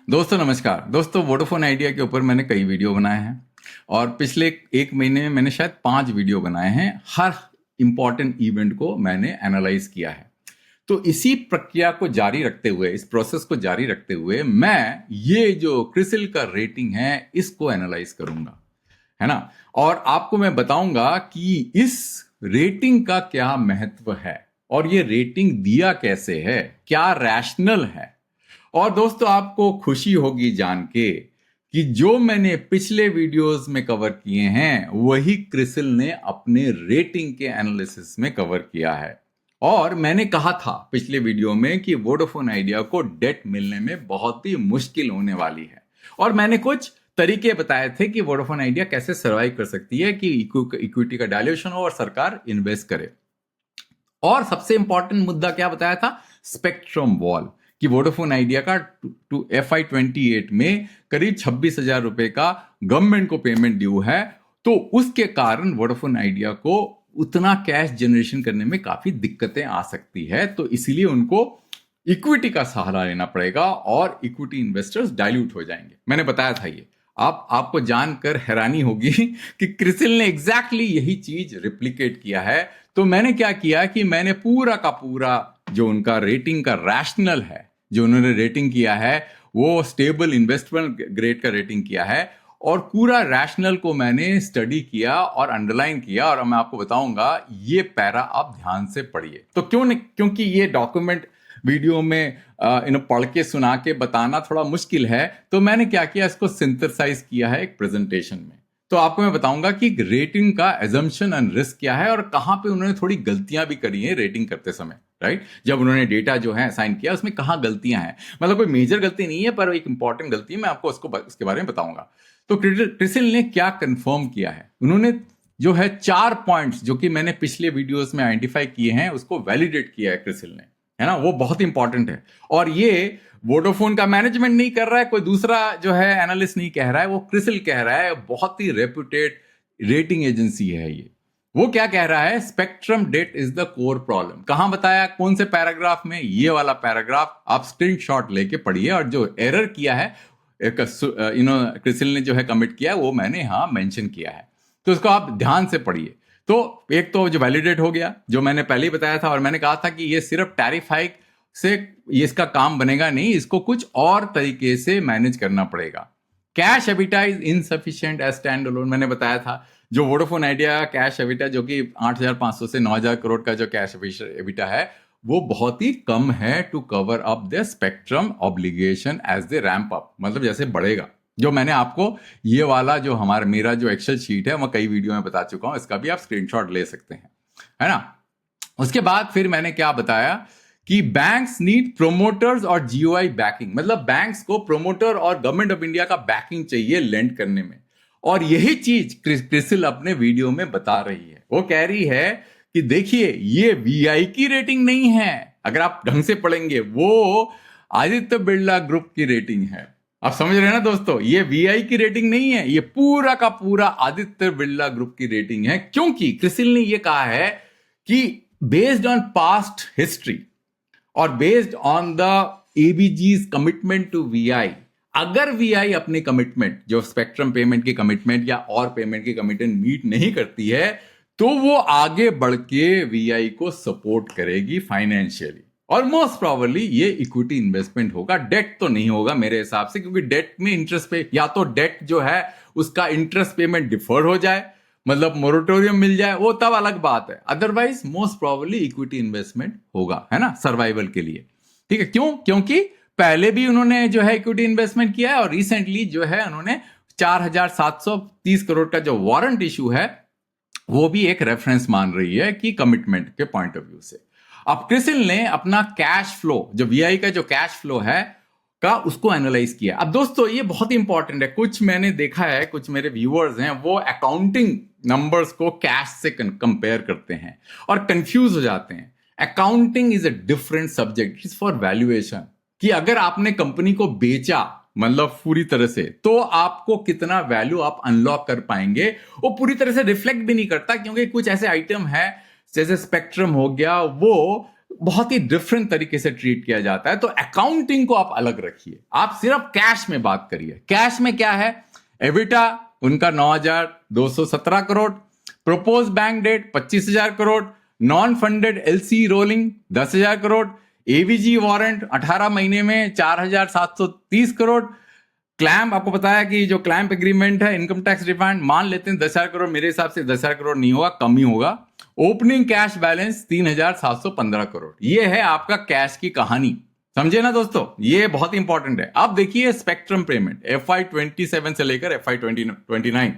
दोस्तों नमस्कार। दोस्तों वोडाफोन आइडिया के ऊपर मैंने कई वीडियो बनाए हैं और पिछले एक महीने में मैंने शायद 5 वीडियो बनाए हैं। हर इंपॉर्टेंट इवेंट को मैंने एनालाइज किया है। तो इसी प्रक्रिया को जारी रखते हुए, इस प्रोसेस को जारी रखते हुए मैं ये जो क्रिसिल का रेटिंग है इसको एनालाइज करूंगा, है ना। और आपको मैं बताऊंगा कि इस रेटिंग का क्या महत्व है और ये रेटिंग दिया कैसे है, क्या रैशनल है। और दोस्तों आपको खुशी होगी जान के कि जो मैंने पिछले वीडियोस में कवर किए हैं वही क्रिसिल ने अपने रेटिंग के एनालिसिस में कवर किया है। और मैंने कहा था पिछले वीडियो में कि वोडाफोन आइडिया को डेट मिलने में बहुत ही मुश्किल होने वाली है और मैंने कुछ तरीके बताए थे कि वोडाफोन आइडिया कैसे सर्वाइव कर सकती है कि इक्विटी का डायल्यूशन हो और सरकार इन्वेस्ट करे। और सबसे इंपॉर्टेंट मुद्दा क्या बताया था? स्पेक्ट्रम वॉल, कि वोडाफोन आइडिया का टू FY28 में करीब 26,000 रुपए का गवर्नमेंट को पेमेंट ड्यू है। तो उसके कारण वोडाफोन आइडिया को उतना कैश जनरेशन करने में काफी दिक्कतें आ सकती है। तो इसीलिए उनको इक्विटी का सहारा लेना पड़ेगा और इक्विटी इन्वेस्टर्स डाइल्यूट हो जाएंगे। मैंने बताया था ये। आपको जानकर हैरानी होगी कि क्रिसिल ने एग्जैक्टली यही चीज रिप्लिकेट किया है। तो मैंने क्या किया कि मैंने पूरा का पूरा जो उनका रेटिंग का रैशनल है, जो उन्होंने रेटिंग किया है वो स्टेबल इन्वेस्टमेंट ग्रेड का रेटिंग किया है और पूरा रैशनल को मैंने स्टडी किया और अंडरलाइन किया और मैं आपको बताऊंगा। ये पैरा आप ध्यान से पढ़िए। तो क्यों नहीं? क्योंकि ये डॉक्यूमेंट वीडियो में पढ़ के सुना के बताना थोड़ा मुश्किल है, तो मैंने क्या किया, इसको सिंथेसाइज किया है एक प्रेजेंटेशन में। तो आपको मैं बताऊंगा कि रेटिंग का एजम्पशन एंड रिस्क क्या है और कहां पे उन्होंने थोड़ी गलतियां भी करी हैं रेटिंग करते समय, राइट। जब उन्होंने डेटा जो है असाइन किया उसमें कहां गलतियां हैं, मतलब कोई मेजर गलती नहीं है पर एक इंपॉर्टेंट गलती है, मैं आपको उसके बारे में बताऊंगा। तो क्रिसिल ने क्या कंफर्म किया है, उन्होंने जो है 4 पॉइंट्स जो कि मैंने पिछले वीडियोस में आइडेंटिफाई किए हैं उसको वैलिडेट किया है क्रिसिल ने, है ना। वो बहुत इंपॉर्टेंट है और ये वोडाफोन का मैनेजमेंट नहीं कर रहा है, कोई दूसरा जो है एनालिस्ट नहीं कह रहा है, वो क्रिसिल कह रहा है। बहुत ही रेप्यूटेड रेटिंग एजेंसी है ये। वो क्या कह रहा है? Spectrum debt is the core problem. कहां बताया? कौन से पैराग्राफ में? ये वाला पैराग्राफ आप स्क्रीनशॉट लेके पढ़िए और जो एरर किया है क्रिसिल ने जो है कमिट किया है वो मैंने यहां मेंशन किया है। तो उसको आप ध्यान से पढ़िए। तो एक तो जो वैलिडेट हो गया जो मैंने पहले ही बताया था और मैंने कहा था कि ये सिर्फ टैरिफ हाइक से ये इसका काम बनेगा नहीं, इसको कुछ और तरीके से मैनेज करना पड़ेगा। Cash EBITDA is insufficient as stand alone, मैंने बताया था। जो वोडाफोन आइडिया कैश एबिटा जो कि 8,500 से 9,000 करोड़ का जो कैश एबिटा है वो बहुत ही कम है to cover up the spectrum obligation as they ramp up, मतलब जैसे बढ़ेगा। जो मैंने आपको ये वाला जो मेरा जो एक्सेल शीट है मैं कई वीडियो में बता चुका हूं, इसका भी आप स्क्रीनशॉट ले सकते हैं, है ना। उसके बाद फिर मैंने क्या बताया कि बैंक्स नीड प्रोमोटर्स और जीओआई बैकिंग, मतलब बैंक्स को प्रोमोटर और गवर्नमेंट ऑफ इंडिया का बैकिंग चाहिए लेंड करने में। और यही चीज क्रिसिल अपने वीडियो में बता रही है। वो कह रही है कि देखिए ये वीआई की रेटिंग नहीं है, अगर आप ढंग से पढ़ेंगे वो आदित्य बिरला ग्रुप की रेटिंग है। आप समझ रहे हैं ना दोस्तों, ये वीआई की रेटिंग नहीं है, ये पूरा का पूरा आदित्य बिरला ग्रुप की रेटिंग है। क्योंकि क्रिसिल ने ये कहा है कि बेस्ड ऑन पास्ट हिस्ट्री और based on the ABG's commitment to VI, अगर वीआई अपने कमिटमेंट जो स्पेक्ट्रम पेमेंट की कमिटमेंट या और पेमेंट की कमिटमेंट मीट नहीं करती है तो वो आगे बढ़ के वीआई को सपोर्ट करेगी फाइनेंशियली और मोस्ट प्रोबेबली ये इक्विटी इन्वेस्टमेंट होगा, डेट तो नहीं होगा मेरे हिसाब से। क्योंकि डेट में इंटरेस्ट पे या तो डेट जो है उसका इंटरेस्ट पेमेंट डिफर हो जाए, मतलब मोरेटोरियम मिल जाए, वो तब अलग बात है। Otherwise most probably equity investment होगा, है ना, सर्वाइवल के लिए। ठीक है, क्यों? क्योंकि पहले भी उन्होंने जो है इक्विटी इन्वेस्टमेंट किया है और रिसेंटली जो है उन्होंने 4,730 करोड़ का जो वारंट इशू है वो भी एक रेफरेंस मान रही है कि कमिटमेंट के पॉइंट ऑफ व्यू से। अब क्रिसिल ने अपना कैश फ्लो, जो वीआई का जो कैश फ्लो है का, उसको एनालाइज किया। अब दोस्तों ये बहुत इंपॉर्टेंट है। कुछ मैंने देखा है, कुछ मेरे व्यूअर्स हैं वो अकाउंटिंग नंबर्स को कैश से कंपेयर करते हैं और कंफ्यूज हो जाते हैं। Accounting is a different subject, is for valuation. कि अगर आपने कंपनी को बेचा मतलब पूरी तरह से, तो आपको कितना वैल्यू आप अनलॉक कर पाएंगे वो पूरी तरह से रिफ्लेक्ट भी नहीं करता। क्योंकि कुछ ऐसे आइटम है जैसे स्पेक्ट्रम हो गया, वो बहुत ही डिफरेंट तरीके से ट्रीट किया जाता है। तो अकाउंटिंग को आप अलग रखिए, आप सिर्फ कैश में बात करिए। कैश में क्या है, एबिटा उनका 9,217 crore, propose bank debt 25,000 crore, non funded LC rolling 10,000 crore, AVG warrant 18 महीने में 4,730 करोड़, क्लैम्प आपको पता है कि जो क्लैम्प एग्रीमेंट है इनकम टैक्स रिफंड मान लेते हैं 10,000 करोड़, मेरे हिसाब से 10,000 करोड़ नहीं होगा, कम ही होगा। Opening cash balance 3,715 crore. ये है आपका कैश की कहानी, समझे ना दोस्तों, ये बहुत इंपॉर्टेंट है। अब देखिए स्पेक्ट्रम पेमेंट FY27 से लेकर FY29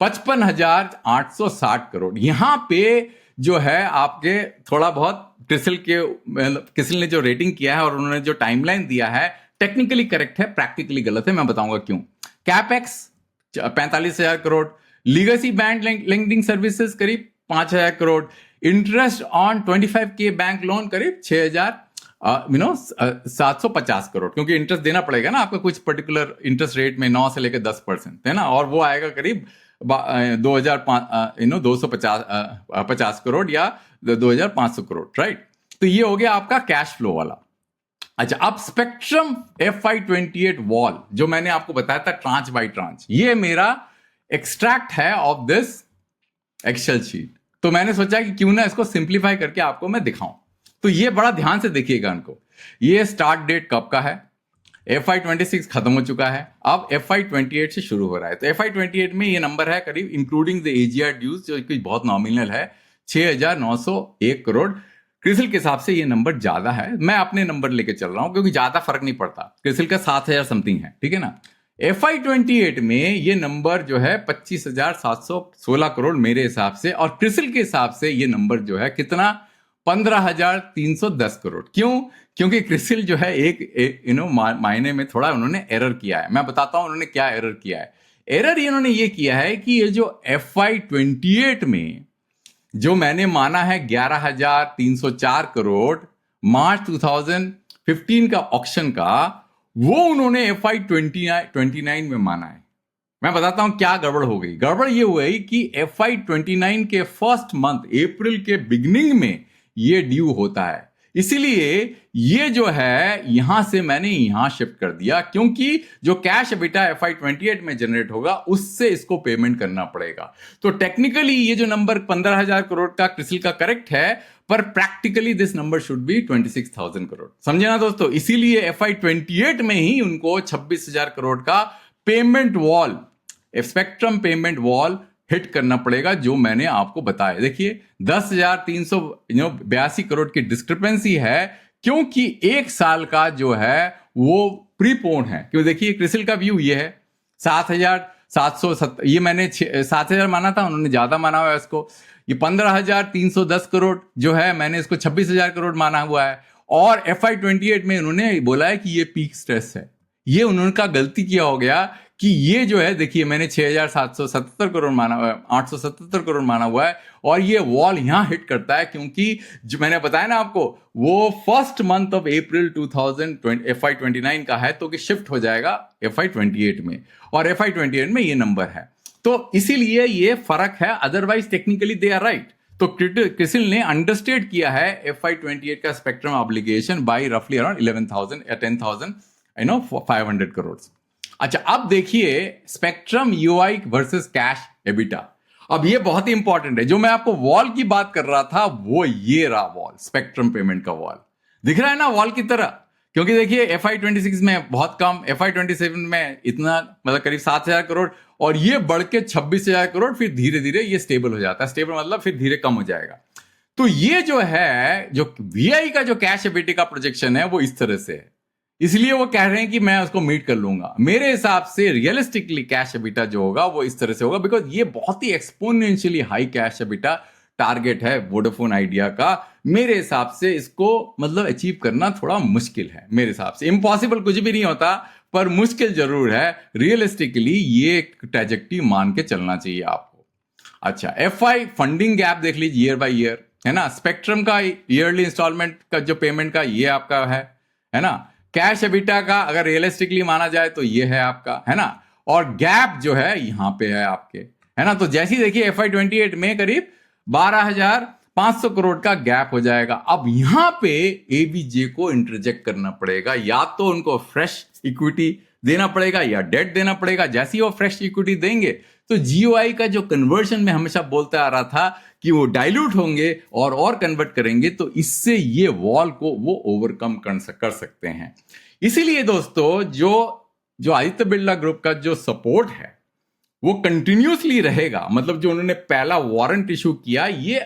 55,860 करोड़। यहां पे जो है आपके थोड़ा बहुत क्रिसिल ने जो रेटिंग किया है और उन्होंने जो टाइमलाइन दिया है टेक्निकली करेक्ट है, प्रैक्टिकली गलत है, मैं बताऊंगा क्यों। Capex 45,000 crore, legacy bank lending services करीब 5,000 crore, interest on 25K bank loan करीब 750 करोड़, क्योंकि इंटरेस्ट देना पड़ेगा ना आपका कुछ पर्टिकुलर इंटरेस्ट रेट में 9 से लेकर 10% है ना, और वो आएगा करीब 250 करोड़ या 2,500 करोड़, राइट। तो ये हो गया आपका कैश फ्लो वाला। अच्छा, अब स्पेक्ट्रम FY28 वॉल जो मैंने आपको बताया था ट्रांच बाय ट्रांच, ये मेरा एक्सट्रैक्ट है ऑफ दिस एक्सेल शीट। तो मैंने सोचा कि क्यों ना इसको सिंप्लीफाई करके आपको मैं दिखाऊं। तो ये बड़ा ध्यान से देखिएगा इनको। ये स्टार्ट डेट कब का है, FY26 खत्म हो चुका है, अब FY28 से शुरू हो रहा है। तो FY28 में ये नंबर है करीब इंक्लूडिंग द AGR ड्यूज जो कि बहुत नॉमिनल है 6,901 करोड़। क्रिसिल के हिसाब से ये नंबर ज्यादा है, मैं अपने नंबर लेके चल रहा हूं क्योंकि ज्यादा फर्क नहीं पड़ता, क्रिसिल का 7,000 समथिंग है, ठीक है ना। FY28 में ये नंबर जो है 25,716 करोड़ मेरे हिसाब से, और क्रिसिल के हिसाब से ये नंबर जो है कितना 15,310 करोड़। क्यों? क्योंकि क्रिसिल जो है एक मायने में थोड़ा उन्होंने एरर किया है। मैं बताता हूं उन्होंने क्या एरर किया है। एरर इन्होंने ये किया है कि ये जो FY28 में जो मैंने माना है 11,304 करोड़ मार्च 2015 का ऑक्शन का, वो उन्होंने FY29 में माना है। मैं बताता हूं क्या गड़बड़ हो गई। गड़बड़ ये हुई कि FY29 के फर्स्ट मंथ अप्रैल के बिगिनिंग में ये ड्यू होता है, इसीलिए ये जो है यहां से मैंने यहां शिफ्ट कर दिया, क्योंकि जो कैश एबिटा FY28 में जनरेट होगा उससे इसको पेमेंट करना पड़ेगा। तो टेक्निकली ये जो नंबर 15,000 करोड़ का क्रिसिल का करेक्ट है, पर practically this number should be 26,000 crore, समझे ना दोस्तों। इसीलिए FY28 में ही उनको 26,000 करोड़ का payment wall, spectrum payment wall hit करना पड़ेगा, जो मैंने आपको बताया। देखिए 10,382 करोड़ की डिस्क्रिपेंसी है, क्योंकि एक साल का जो है वो प्रीपोन है। क्यों, देखिए क्रिसिल का व्यू ये है 7,770, ये मैंने 7,000 माना था, उन्होंने ज्यादा माना हुआ है इसको। ये 15,310 करोड़ जो है मैंने इसको 26,000 करोड़ माना हुआ है, और FY28 में उन्होंने बोला है कि ये पीक स्ट्रेस है। ये उन्होंने गलती किया हो गया कि ये जो है देखिए मैंने 6,777 करोड़ माना हुआ है, 877 करोड़ माना हुआ है, और ये वॉल यहां हिट करता है क्योंकि जो मैंने बताया ना आपको वो first month of April 2020 FY29 का है, तो कि शिफ्ट हो जाएगा FY28 में, और FY28 में ये नंबर है। तो इसीलिए ये फर्क है, otherwise technically they are right. तो क्रिसिल ने अंडरस्टेट किया है FY28 का स्पेक्ट्रम ऑब्लिगेशन बाय रफली अराउंड 11,000 या 10,500 करोड़। अच्छा, अब देखिए spectrum UI versus cash EBITDA. अब ये बहुत ही इंपॉर्टेंट है। जो मैं आपको वॉल की बात कर रहा था वो ये रहा वॉल, स्पेक्ट्रम पेमेंट का वॉल दिख रहा है ना वॉल की तरह। क्योंकि देखिए FY26 में बहुत कम, FY27 में इतना मतलब करीब 7,000 करोड़, और ये बढ़ के 26,000 करोड़, फिर धीरे धीरे ये स्टेबल हो जाता है। स्टेबल मतलब फिर धीरे कम हो जाएगा। तो ये जो है जो VI का जो कैश एबिटा का प्रोजेक्शन है वो इस तरह से है, इसलिए वो कह रहे हैं कि मैं उसको मीट कर लूंगा। मेरे हिसाब से रियलिस्टिकली कैश एबिटा जो होगा वो इस तरह से होगा, बिकॉज ये बहुत ही exponentially high cash EBITDA target है वोडाफोन आइडिया का। मेरे हिसाब से इसको मतलब अचीव करना थोड़ा मुश्किल है। मेरे हिसाब से इम्पॉसिबल कुछ भी नहीं होता, पर मुश्किल जरूर है। रियलिस्टिकली ये ट्रैजेक्टरी मान के चलना चाहिए आपको। अच्छा, FI फंडिंग गैप देख लीजिए ईयर बाय ईयर, है ना। स्पेक्ट्रम का ईयरली इंस्टॉलमेंट का जो पेमेंट का ये आपका है ना। कैश एबिटा का अगर रियलिस्टिकली माना जाए तो ये है आपका, है ना। और गैप जो है यहां पे है आपके, है ना। तो जैसी देखिए FY28 में करीब 500 करोड़ का गैप हो जाएगा। अब यहां पे एबीजे को इंटरजेक्ट करना पड़ेगा, या तो उनको फ्रेश इक्विटी देना पड़ेगा या डेट देना पड़ेगा। जैसे ही वो फ्रेश इक्विटी देंगे तो जीओआई का जो कन्वर्जन में हमेशा बोलता आ रहा था कि वो डाइल्यूट होंगे और कन्वर्ट करेंगे, तो इससे ये वॉल को वो ओवरकम कर सकते हैं। इसीलिए दोस्तों जो आदित्य बिरला ग्रुप का जो सपोर्ट है वो कंटिन्यूसली रहेगा। मतलब जो उन्होंने पहला वारंट इशू किया, ये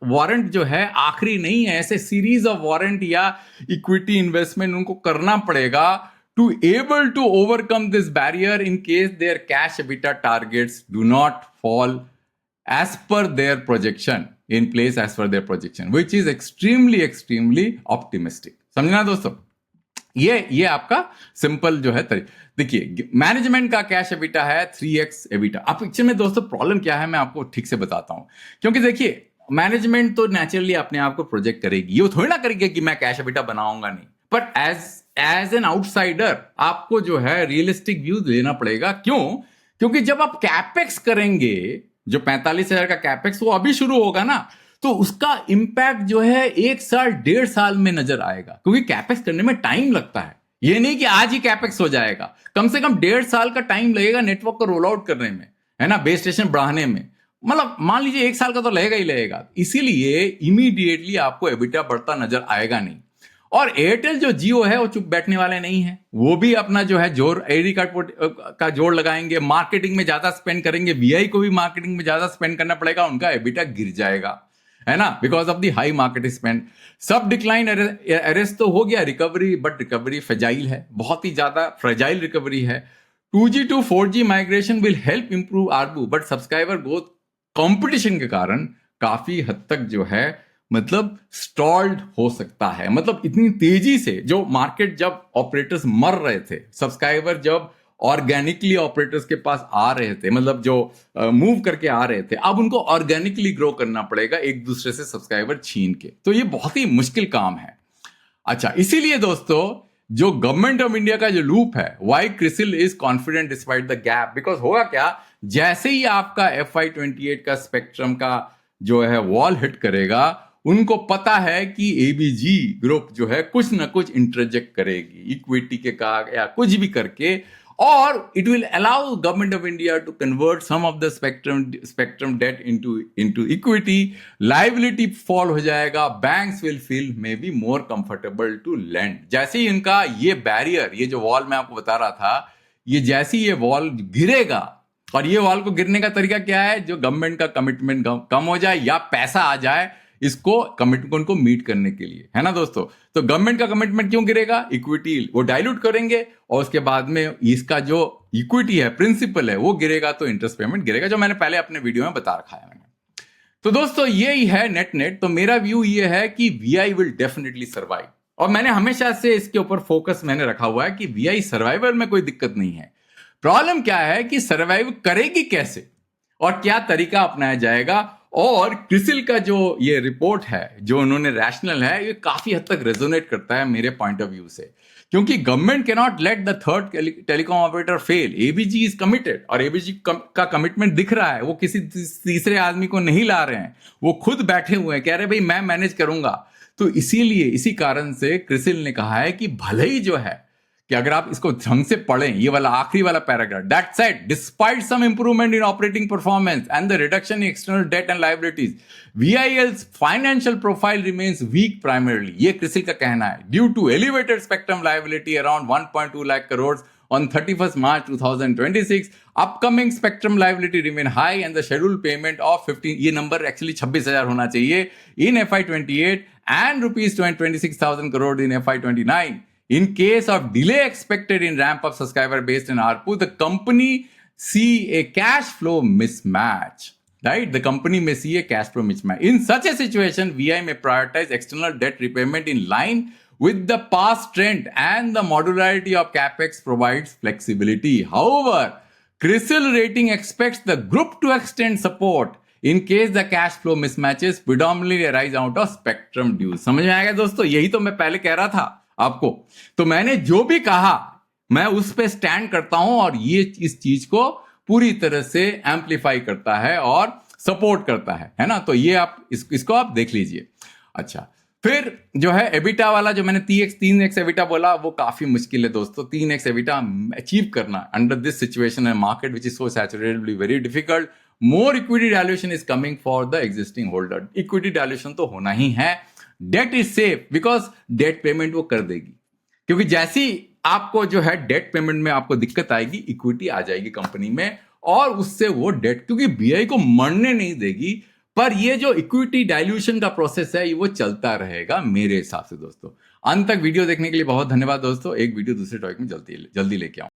वारंट जो है आखिरी नहीं है, ऐसे सीरीज ऑफ वारंट या इक्विटी इन्वेस्टमेंट उनको करना पड़ेगा to able to overcome this barrier in case their cash EBITDA targets do not fall as per their projection in place as per their projection, which is extremely optimistic। समझना दोस्तों, ये आपका simple जो है देखिए मैनेजमेंट का cash EBITDA है 3x EBITDA. अब पिक्चर में दोस्तों प्रॉब्लम क्या है मैं आपको ठीक से बताता हूं, क्योंकि देखिए मैनेजमेंट तो नेचुरली अपने आप को प्रोजेक्ट करेगी, ये थोड़ी ना करेगी कि मैं कैश एबिटा बनाऊंगा नहीं, बट एज एन आउटसाइडर आपको जो है रियलिस्टिक व्यू लेना पड़ेगा। क्यों? क्योंकि जब आप कैपेक्स करेंगे, जो 45,000 का कैपेक्स वो अभी शुरू होगा ना, तो उसका इंपैक्ट जो है 1 साल 1.5 साल में नजर आएगा, क्योंकि कैपेक्स करने में टाइम लगता है। ये नहीं कि आज ही कैपेक्स हो जाएगा, कम से कम 1.5 साल का टाइम लगेगा नेटवर्क को रोल आउट करने में, है ना, बेस स्टेशन बढ़ाने में। मतलब मान लीजिए 1 साल का तो लगेगा ही लगेगा। इसीलिए इमीडिएटली आपको एबिटा बढ़ता नजर आएगा नहीं। और एयरटेल जो जियो है वो चुप बैठने वाले नहीं है, वो भी अपना जो है जोर एडी कार्ड का जोर लगाएंगे, मार्केटिंग में ज्यादा स्पेंड करेंगे। वीआई को भी मार्केटिंग में ज्यादा स्पेंड करना पड़ेगा, उनका एबिटा गिर जाएगा, है ना, because of the high market spend. सब डिक्लाइन अरेस्ट तो हो गया, रिकवरी, बट रिकवरी फ्रेजाइल है, बहुत ही ज्यादा फ्रेजाइल रिकवरी है। 2G to 4G migration will help improve ARPU, but subscriber growth competition के कारण काफी हद तक जो है मतलब स्टॉल्ड हो सकता है। मतलब इतनी तेजी से जो मार्केट, जब ऑपरेटर्स मर रहे थे, सब्सक्राइबर जब ऑर्गेनिकली ऑपरेटर्स के पास आ रहे थे, मतलब जो मूव करके आ रहे थे, अब उनको ऑर्गेनिकली ग्रो करना पड़ेगा एक दूसरे से सब्सक्राइबर छीन के, तो ये बहुत ही मुश्किल काम है। अच्छा, इसीलिए दोस्तों जो गवर्नमेंट ऑफ इंडिया का जो लूप है, why Crisil is confident despite the gap, because होगा क्या, जैसे ही आपका FY28 का स्पेक्ट्रम का जो है वॉल हिट करेगा, उनको पता है कि एबीजी ग्रुप जो है कुछ ना कुछ इंटरजेक्ट करेगी इक्विटी के का या कुछ भी करके, और it will allow government of India to convert some of the spectrum debt into equity, liability fall हो जाएगा, banks will feel may be more comfortable to lend. जैसे ही इनका ये बैरियर, ये जो वॉल मैं आपको बता रहा था, ये जैसे ही ये वॉल गिरेगा, और ये वॉल को गिरने का तरीका क्या है, जो गवर्नमेंट का कमिटमेंट कम हो जाए या पैसा आ जाए इसको कमिटमेंट को मीट करने के लिए, है ना दोस्तों। तो गवर्नमेंट का कमिटमेंट क्यों गिरेगा, इक्विटी वो डाइल्यूट करेंगे, और उसके बाद में इसका जो इक्विटी है, प्रिंसिपल है, वो गिरेगा, तो इंटरेस्ट पेमेंट गिरेगा, जो मैंने पहले अपने वीडियो में बता रखा है मैंने। तो दोस्तों यही है नेट। तो मेरा व्यू ये है कि वीआई विल डेफिनेटली सर्वाइव, और मैंने हमेशा से इसके ऊपर फोकस मैंने रखा हुआ है कि वीआई सर्वाइवल में कोई दिक्कत नहीं है। प्रॉब्लम क्या है कि सर्वाइव करेगी कैसे और क्या तरीका अपनाया जाएगा। और क्रिसिल का जो ये रिपोर्ट है, जो उन्होंने रैशनल है, ये काफी हद तक रेजोनेट करता है मेरे पॉइंट ऑफ व्यू से, क्योंकि government can not let the third telecom operator fail. ABG is committed, और एबीजी का कमिटमेंट दिख रहा है, वो किसी तीसरे आदमी को नहीं ला रहे हैं, वो खुद बैठे हुए हैं, कह रहे भाई मैं मैनेज करूंगा। तो इसीलिए इसी कारण से क्रिसिल ने कहा है कि भले ही जो है कि अगर आप इसको ढंग से पढ़ें, ये वाला आखिरी वाला paragraph, that said despite some improvement in operating performance and the reduction in external debt and liabilities, VIL's financial profile remains weak primarily. ये क्रिसिल का कहना है, due to elevated spectrum liability around 1.2 lakh crore on 31st March 2026, upcoming spectrum liability remain high and the scheduled payment of 15, ये number actually 26,000 होना चाहिए, in FY28 and rupees 26,000 crore in FY29. In case of delay expected in ramp up subscriber based on ARPU, the company see a cash flow mismatch. Right? The company may see a cash flow mismatch. In such a situation, VI may prioritize external debt repayment in line with the past trend, and the modularity of capex provides flexibility. However, CRISIL rating expects the group to extend support in case the cash flow mismatches predominantly arise out of spectrum dues. समझ में आएगा दोस्तों? यही तो मैं पहले कह रहा था आपको। तो मैंने जो भी कहा मैं उस पे स्टैंड करता हूं, और ये इस चीज को पूरी तरह से एम्पलीफाई करता है और सपोर्ट करता है ना। तो ये आप इसको आप देख लीजिए। अच्छा, फिर जो है एबिटा वाला जो मैंने 3x एबिटा बोला, वो काफी मुश्किल है दोस्तों। 3x एबिटा अचीव करना अंडर दिस सिचुएशन है market which is so saturated, very difficult. More equity dilution is coming for the existing holder. Equity dilution तो होना ही है। Debt is safe because debt payment वो कर देगी, क्योंकि जैसी आपको जो है डेट पेमेंट में आपको दिक्कत आएगी, इक्विटी आ जाएगी कंपनी में और उससे वो डेट, क्योंकि बीआई को मरने नहीं देगी, पर ये जो इक्विटी डाइल्यूशन का प्रोसेस है ये वो चलता रहेगा मेरे हिसाब से दोस्तों। अंत तक वीडियो देखने के लिए बहुत धन्यवाद दोस्तों। एक वीडियो दूसरे टॉपिक में जल्दी लेके आऊं।